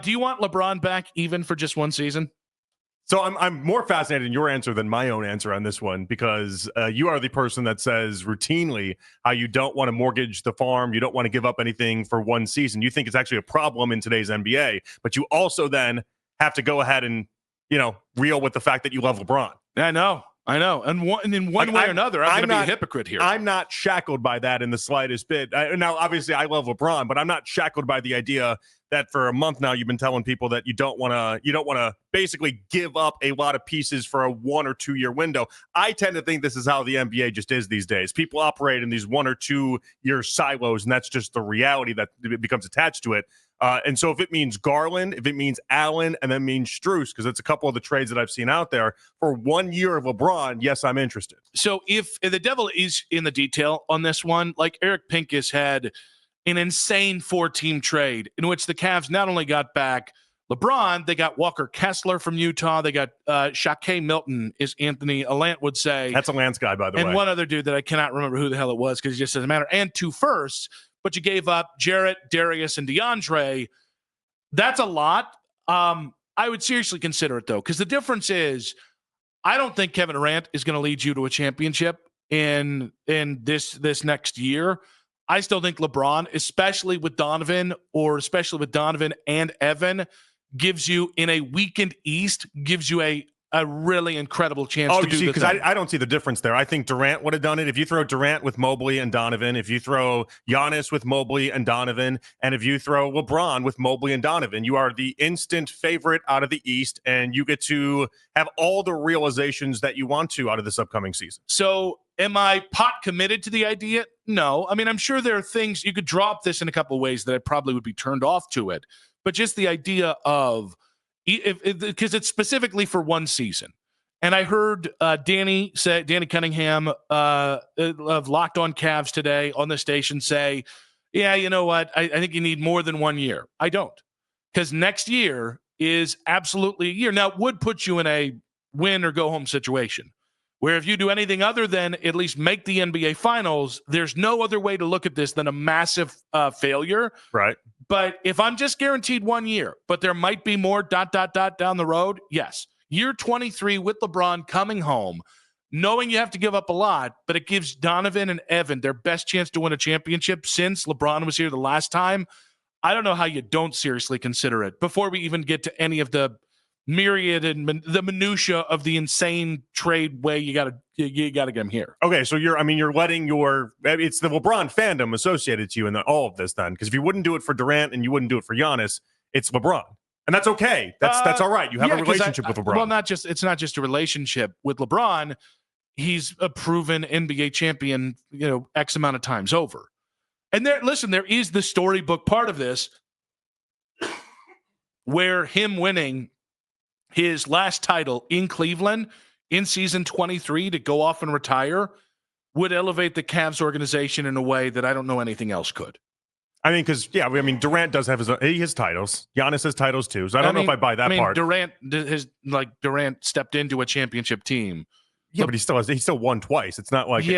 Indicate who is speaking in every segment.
Speaker 1: Do you want LeBron back even for just one season?
Speaker 2: So I'm more fascinated in your answer than my own answer on this one, because you are the person that says routinely how you don't want to mortgage the farm. You don't want to give up anything for one season. You think it's actually a problem in today's NBA, but you also then have to go ahead and, reel with the fact that you love LeBron.
Speaker 1: I know. And in one way or another, I'm going to be a hypocrite here.
Speaker 2: I'm not shackled by that in the slightest bit. Now, obviously, I love LeBron, but I'm not shackled by the idea that for a month now you've been telling people that you don't want to basically give up a lot of pieces for a 1 or 2 year window. I tend to think this is how the NBA just is these days. People operate in these 1 or 2 year silos, and that's just the reality that becomes attached to it. And so if it means Garland, if it means Allen, and then means Strus, because it's a couple of the trades that I've seen out there for 1 year of LeBron, yes, I'm interested.
Speaker 1: So if the devil is in the detail on this one, like Eric Pincus had an insane 4-team trade in which the Cavs not only got back LeBron, they got Walker Kessler from Utah. They got Shaquille Milton, as Anthony Allant would say.
Speaker 2: That's a Lance guy, by the way.
Speaker 1: And one other dude that I cannot remember who the hell it was because it just doesn't matter. And 2 firsts. But you gave up Jarrett, Darius, and DeAndre. That's a lot. I would seriously consider it, though, because the difference is I don't think Kevin Durant is going to lead you to a championship in this next year. I still think LeBron, especially with Donovan and Evan, gives you in a weakened East, gives you a really incredible chance to do this.
Speaker 2: Because I don't see the difference there. I think Durant would have done it. If you throw Durant with Mobley and Donovan, if you throw Giannis with Mobley and Donovan, and if you throw LeBron with Mobley and Donovan, you are the instant favorite out of the East, and you get to have all the realizations that you want to out of this upcoming season.
Speaker 1: So am I pot committed to the idea? No. I mean, I'm sure there are things you could drop this in a couple of ways that I probably would be turned off to it. But just the idea of, because it's specifically for one season. And I heard Danny Cunningham of Locked On Cavs today on the station say, yeah, you know what? I think you need more than 1 year. I don't. Because next year is absolutely a year. Now, it would put you in a win or go home situation where if you do anything other than at least make the NBA Finals, there's no other way to look at this than a massive failure.
Speaker 2: Right.
Speaker 1: But if I'm just guaranteed 1 year, but there might be more ... down the road, yes. Year 23 with LeBron coming home, knowing you have to give up a lot, but it gives Donovan and Evan their best chance to win a championship since LeBron was here the last time. I don't know how you don't seriously consider it before we even get to any of the myriad and the minutia of the insane trade way you gotta get him here.
Speaker 2: Okay, so you're letting it's the LeBron fandom associated to you in all of this then, because if you wouldn't do it for Durant and you wouldn't do it for Giannis, it's LeBron, and that's okay. That's all right. You have a relationship with LeBron.
Speaker 1: Well, it's not just a relationship with LeBron. He's a proven NBA champion, X amount of times over. And there is the storybook part of this where him winning his last title in Cleveland in season 23 to go off and retire would elevate the Cavs organization in a way that I don't know anything else could.
Speaker 2: I mean, because, Durant does have his titles. Giannis has titles too. So I don't know if I buy that part.
Speaker 1: Durant stepped into a championship team.
Speaker 2: Yeah, but he still won twice. It's not like
Speaker 1: he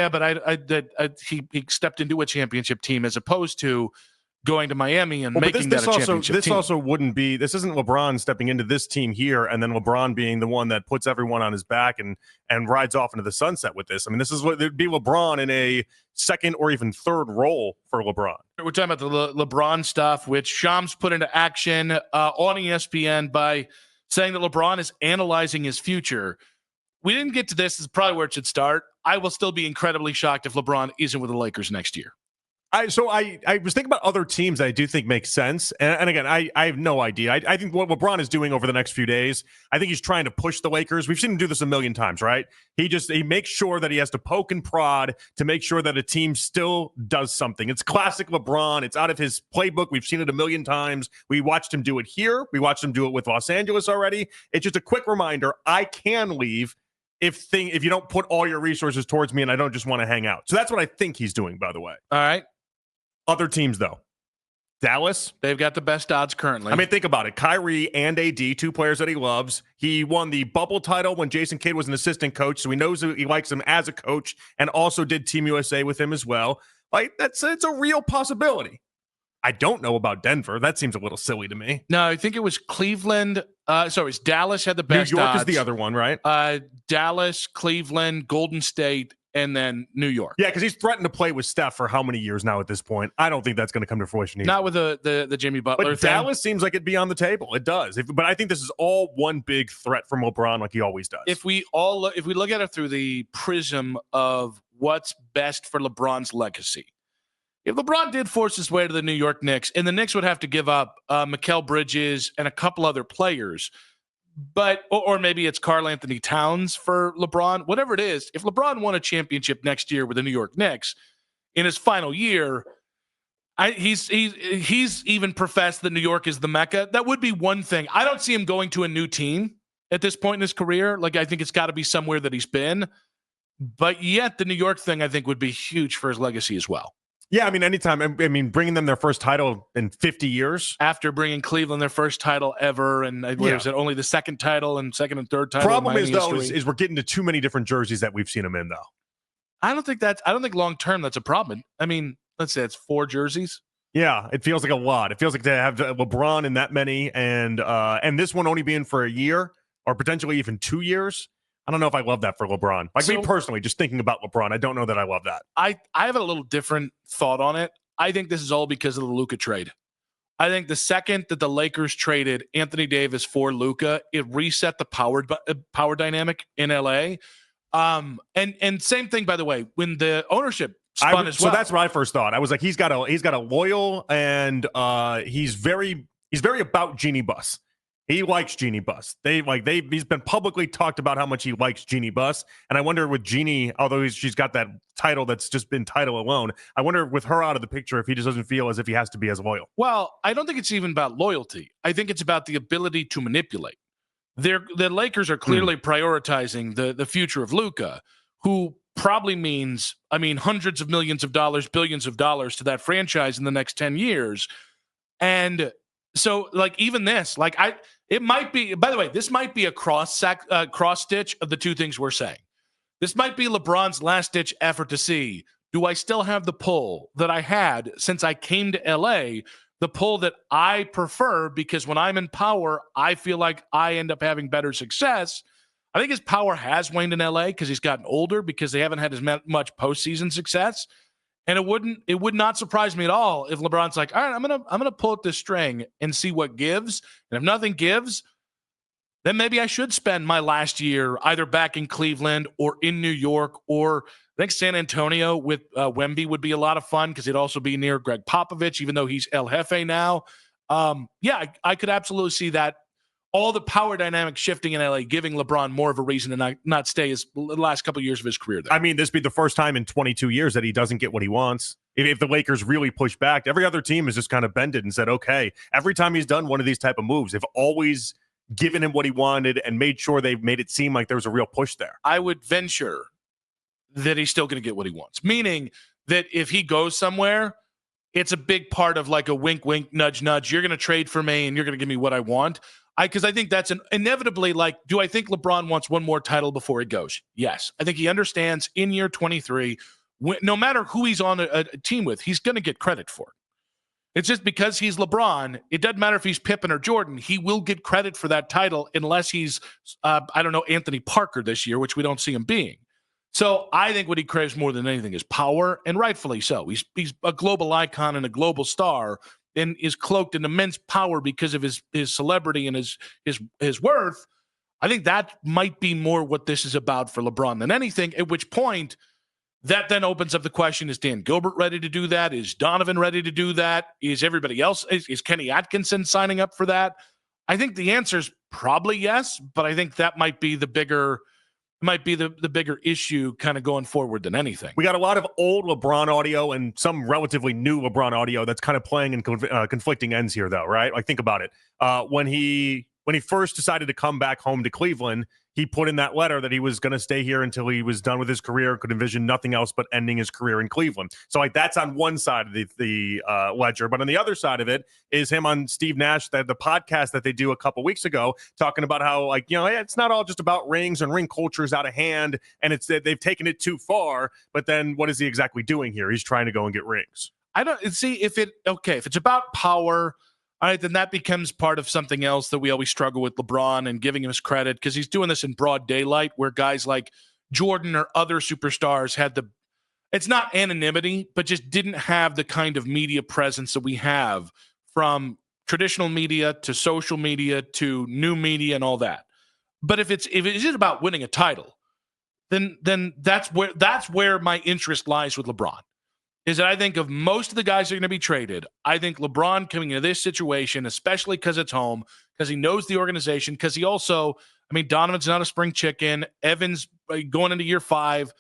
Speaker 1: stepped into a championship team as opposed to going to Miami and making that a championship
Speaker 2: this
Speaker 1: team.
Speaker 2: also wouldn't be, this isn't LeBron stepping into this team here and then LeBron being the one that puts everyone on his back and rides off into the sunset with this. I mean, this is what it'd be LeBron in a second or even third role for LeBron.
Speaker 1: We're talking about the LeBron stuff, which Shams put into action on ESPN by saying that LeBron is analyzing his future. We didn't get to this. This is probably where it should start. I will still be incredibly shocked if LeBron isn't with the Lakers next year.
Speaker 2: I was thinking about other teams that I do think make sense. And again, I have no idea. I think what LeBron is doing over the next few days, I think he's trying to push the Lakers. We've seen him do this a million times, right? He makes sure that he has to poke and prod to make sure that a team still does something. It's classic LeBron. It's out of his playbook. We've seen it a million times. We watched him do it here. We watched him do it with Los Angeles already. It's just a quick reminder. I can leave if you don't put all your resources towards me and I don't just want to hang out. So that's what I think he's doing, by the way.
Speaker 1: All right.
Speaker 2: Other teams, though. Dallas.
Speaker 1: They've got the best odds currently.
Speaker 2: I mean, think about it. Kyrie and AD, 2 players that he loves. He won the bubble title when Jason Kidd was an assistant coach, so he knows that he likes him as a coach and also did Team USA with him as well. Like, it's a real possibility. I don't know about Denver. That seems a little silly to me.
Speaker 1: No, I think it was Cleveland. Sorry, Dallas had the best
Speaker 2: New York
Speaker 1: odds.
Speaker 2: is the other one, right?
Speaker 1: Dallas, Cleveland, Golden State, and then New York.
Speaker 2: Yeah, because he's threatened to play with Steph for how many years now at this point? I don't think that's going to come to fruition either.
Speaker 1: Not with the Jimmy Butler
Speaker 2: but
Speaker 1: thing.
Speaker 2: Dallas seems like it'd be on the table. It does. But I think this is all one big threat from LeBron like he always does.
Speaker 1: If we look at it through the prism of what's best for LeBron's legacy, if LeBron did force his way to the New York Knicks, and the Knicks would have to give up Mikal Bridges and a couple other players, or maybe it's Karl Anthony Towns for LeBron, whatever it is, if LeBron won a championship next year with the New York Knicks in his final year, he's even professed that New York is the Mecca. That would be one thing. I don't see him going to a new team at this point in his career. Like, I think it's got to be somewhere that he's been. But yet the New York thing, I think, would be huge for his legacy as well.
Speaker 2: Yeah, I mean, anytime. I mean, bringing them their first title in 50 years.
Speaker 1: After bringing Cleveland their first title ever, and is it only the second title and second and third title?
Speaker 2: Problem is, though, is we're getting to too many different jerseys that we've seen him in, though.
Speaker 1: I don't think long term that's a problem. I mean, let's say it's 4 jerseys.
Speaker 2: Yeah, it feels like a lot. It feels like to have LeBron in that many, and this one only being for a year or potentially even 2 years. I don't know if I love that for LeBron. Like, me personally, just thinking about LeBron, I don't know that I love that.
Speaker 1: I have a little different thought on it. I think this is all because of the Luka trade. I think the second that the Lakers traded Anthony Davis for Luka, it reset the power dynamic in LA. And same thing, by the way, when the ownership spun as well.
Speaker 2: So that's what I first thought. I was like, he's got a loyal, and he's very about Jeannie Buss. He likes Jeannie Buss. He's been publicly talked about how much he likes Jeannie Buss. And I wonder with Jeannie, although she's got that title that's just been title alone, I wonder with her out of the picture if he just doesn't feel as if he has to be as loyal.
Speaker 1: Well, I don't think it's even about loyalty. I think it's about the ability to manipulate. The Lakers are clearly prioritizing the future of Luka, who probably means, hundreds of millions of dollars, billions of dollars to that franchise in the next 10 years. And so, even this, it might be, by the way, this might be a cross stitch of the two things we're saying. This might be LeBron's last ditch effort to see, do I still have the pull that I had since I came to LA, the pull that I prefer, because when I'm in power, I feel like I end up having better success. I think his power has waned in LA because he's gotten older, because they haven't had as much postseason success. And it would not surprise me at all if LeBron's like, all right, I'm gonna pull at this string and see what gives. And if nothing gives, then maybe I should spend my last year either back in Cleveland or in New York, or I think San Antonio with Wemby would be a lot of fun, because he'd also be near Greg Popovich, even though he's El Jefe now. I could absolutely see that. All the power dynamic shifting in LA, giving LeBron more of a reason to not stay the last couple of years of his career there. I
Speaker 2: mean, this would be the first time in 22 years that he doesn't get what he wants. If the Lakers really push back, every other team has just kind of bended and said, okay, every time he's done one of these type of moves, they've always given him what he wanted and made sure they've made it seem like there was a real push there.
Speaker 1: I would venture that he's still going to get what he wants, meaning that if he goes somewhere, it's a big part of like a wink, wink, nudge, nudge. You're going to trade for me and you're going to give me what I want. Because I think that's inevitably, do I think LeBron wants one more title before he goes? Yes. I think he understands in year 23, no matter who he's on a team with, he's going to get credit for it. It's just because he's LeBron, it doesn't matter if he's Pippen or Jordan, he will get credit for that title unless he's, Anthony Parker this year, which we don't see him being. So I think what he craves more than anything is power, and rightfully so. He's a global icon and a global star, and is cloaked in immense power because of his celebrity and his worth. I think that might be more what this is about for LeBron than anything, at which point that then opens up the question, is Dan Gilbert ready to do that? Is Donovan ready to do that? Is everybody else, is Kenny Atkinson signing up for that? I think the answer is probably yes, but I think that might be the bigger issue kind of going forward than anything.
Speaker 2: We got a lot of old LeBron audio and some relatively new LeBron audio that's kind of playing in conflicting ends here, though, right? Like, think about it. When he first decided to come back home to Cleveland, he put in that letter that he was going to stay here until he was done with his career, could envision nothing else but ending his career in Cleveland. So, that's on one side of the ledger. But on the other side of it is him on Steve Nash, the podcast that they do a couple weeks ago, talking about how, it's not all just about rings, and ring culture is out of hand, and they've taken it too far. But then what is he exactly doing here? He's trying to go and get rings.
Speaker 1: I don't see if it's about power, all right, then that becomes part of something else that we always struggle with LeBron and giving him his credit because he's doing this in broad daylight where guys like Jordan or other superstars had it's not anonymity, but just didn't have the kind of media presence that we have from traditional media to social media to new media and all that. But if it's just about winning a title, then that's where my interest lies with LeBron. Is that I think of most of the guys that are going to be traded, I think LeBron coming into this situation, especially because it's home, because he knows the organization, because he also, I mean, Donovan's not a spring chicken. Evans going into year 5.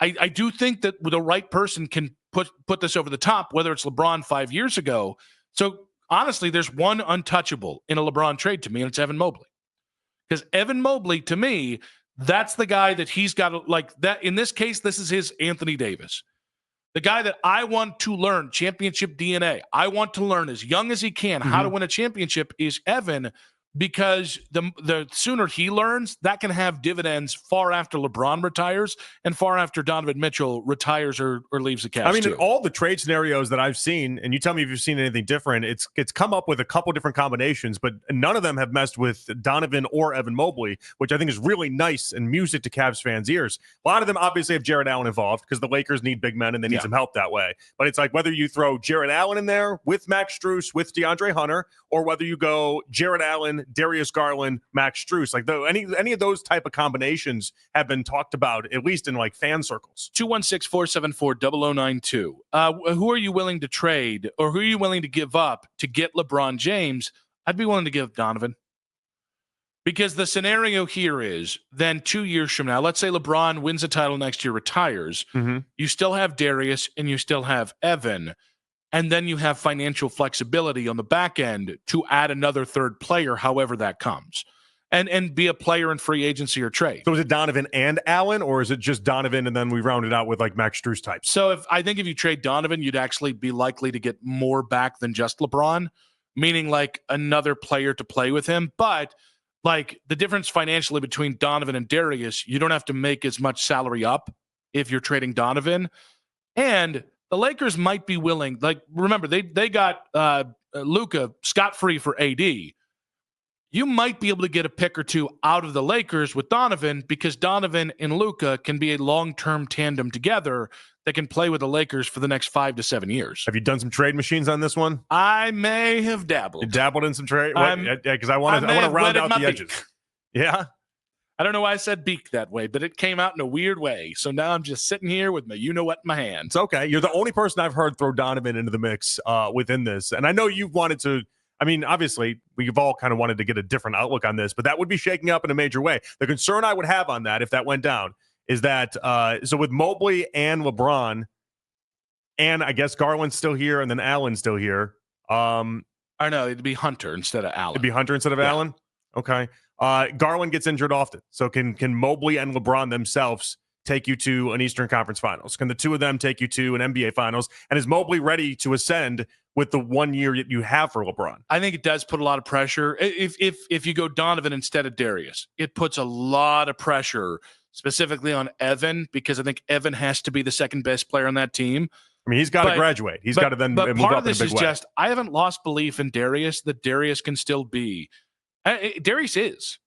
Speaker 1: I do think that the right person can put this over the top, whether it's LeBron 5 years ago. So honestly, there's one untouchable in a LeBron trade to me, and it's Evan Mobley. Because Evan Mobley, to me, that's the guy that he's got to, like that. In this case, this is his Anthony Davis. The guy that I want to learn championship DNA. I want to learn as young as he can how to win a championship is Evan, because the sooner he learns, that can have dividends far after LeBron retires and far after Donovan Mitchell retires or leaves the Cavs.
Speaker 2: I mean, in all the trade scenarios that I've seen, and you tell me if you've seen anything different, it's come up with a couple different combinations, but none of them have messed with Donovan or Evan Mobley, which I think is really nice and music to Cavs fans' ears. A lot of them obviously have Jared Allen involved because the Lakers need big men and they need some help that way. But it's like whether you throw Jared Allen in there with Max Strus, with DeAndre Hunter, or whether you go Jared Allen, Darius Garland, Max Strus, like any of those type of combinations have been talked about, at least in like fan circles.
Speaker 1: 216-474-0092. Who are you willing to trade, or who are you willing to give up to get LeBron James? I'd be willing to give Donovan. Because the scenario here is then 2 years from now, let's say LeBron wins a title next year, retires. You still have Darius and you still have Evan. And then you have financial flexibility on the back end to add another third player, however that comes, and be a player in free agency or trade.
Speaker 2: So is it Donovan and Allen, or is it just Donovan and then we round it out with like Max Strus types?
Speaker 1: So I think if you trade Donovan, you'd actually be likely to get more back than just LeBron, meaning like another player to play with him. But like the difference financially between Donovan and Darius, you don't have to make as much salary up if you're trading Donovan. And the Lakers might be willing, like, remember, they got Luka scot-free for AD. You might be able to get a pick or two out of the Lakers with Donovan because Donovan and Luka can be a long-term tandem together that can play with the Lakers for the next 5 to 7 years.
Speaker 2: Have you done some trade machines on this one?
Speaker 1: I may have dabbled.
Speaker 2: You dabbled in some trade? Yeah, because I want to round out the edges. Yeah?
Speaker 1: I don't know why I said beak that way, but it came out in a weird way. So now I'm just sitting here with my you-know-what in my hand.
Speaker 2: It's okay. You're the only person I've heard throw Donovan into the mix within this. And I know you've wanted to, I mean, obviously, we've all kind of wanted to get a different outlook on this, but that would be shaking up in a major way. The concern I would have on that, if that went down, is that, so with Mobley and LeBron, and I guess Garland's still here, and then Allen's still here.
Speaker 1: I know, it'd be Hunter instead of Allen.
Speaker 2: It'd be Hunter instead of Allen? Okay. Garland gets injured often. So can Mobley and LeBron themselves take you to an Eastern Conference Finals? Can the two of them take you to an NBA Finals? And is Mobley ready to ascend with the 1 year that you have for LeBron?
Speaker 1: I think it does put a lot of pressure. If you go Donovan instead of Darius, it puts a lot of pressure specifically on Evan, because I think Evan has to be the second best player on that team.
Speaker 2: I mean, he's got to graduate. He's got to then move up in a big way. But part of this is just,
Speaker 1: I haven't lost belief in Darius, that Darius can still be. Darius is.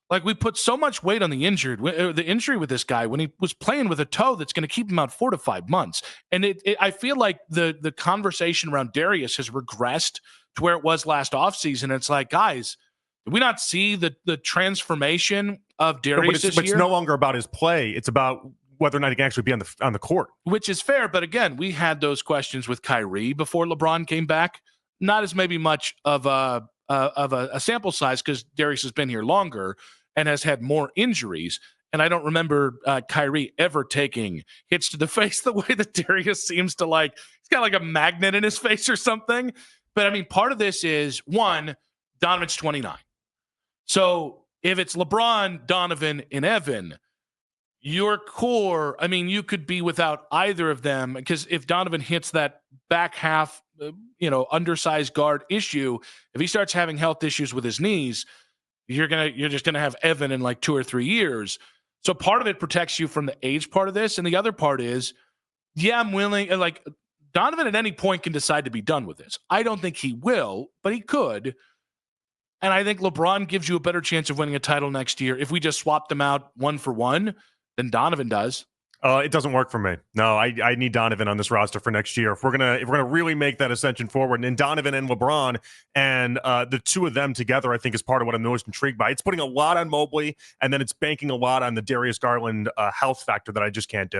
Speaker 1: Like, we put so much weight on the injury with this guy when he was playing with a toe that's going to keep him out 4 to 5 months. And I feel like the conversation around Darius has regressed to where it was last offseason. It's like, guys, did we not see the transformation of Darius this year?
Speaker 2: But it's no longer about his play. It's about whether or not he can actually be on the court.
Speaker 1: Which is fair. But again, we had those questions with Kyrie before LeBron came back. Not as maybe much of a sample size because Darius has been here longer and has had more injuries. And I don't remember Kyrie ever taking hits to the face the way that Darius seems to, like, he's got like a magnet in his face or something. But I mean, part of this is, one, Donovan's 29. So if it's LeBron, Donovan, and Evan, your core, I mean, you could be without either of them, because if Donovan hits that back half, undersized guard issue, if he starts having health issues with his knees, you're just gonna have Evan in like 2 or 3 years. So part of it protects you from the age part of this, and the other part is, I'm willing. Like, Donovan at any point can decide to be done with this. I don't think he will, but he could. And I think LeBron gives you a better chance of winning a title next year if we just swap them out 1 for 1 than Donovan does.
Speaker 2: It doesn't work for me. No, I need Donovan on this roster for next year. If we're gonna really make that ascension forward, and Donovan and LeBron and the two of them together, I think is part of what I'm most intrigued by. It's putting a lot on Mobley, and then it's banking a lot on the Darius Garland health factor that I just can't do.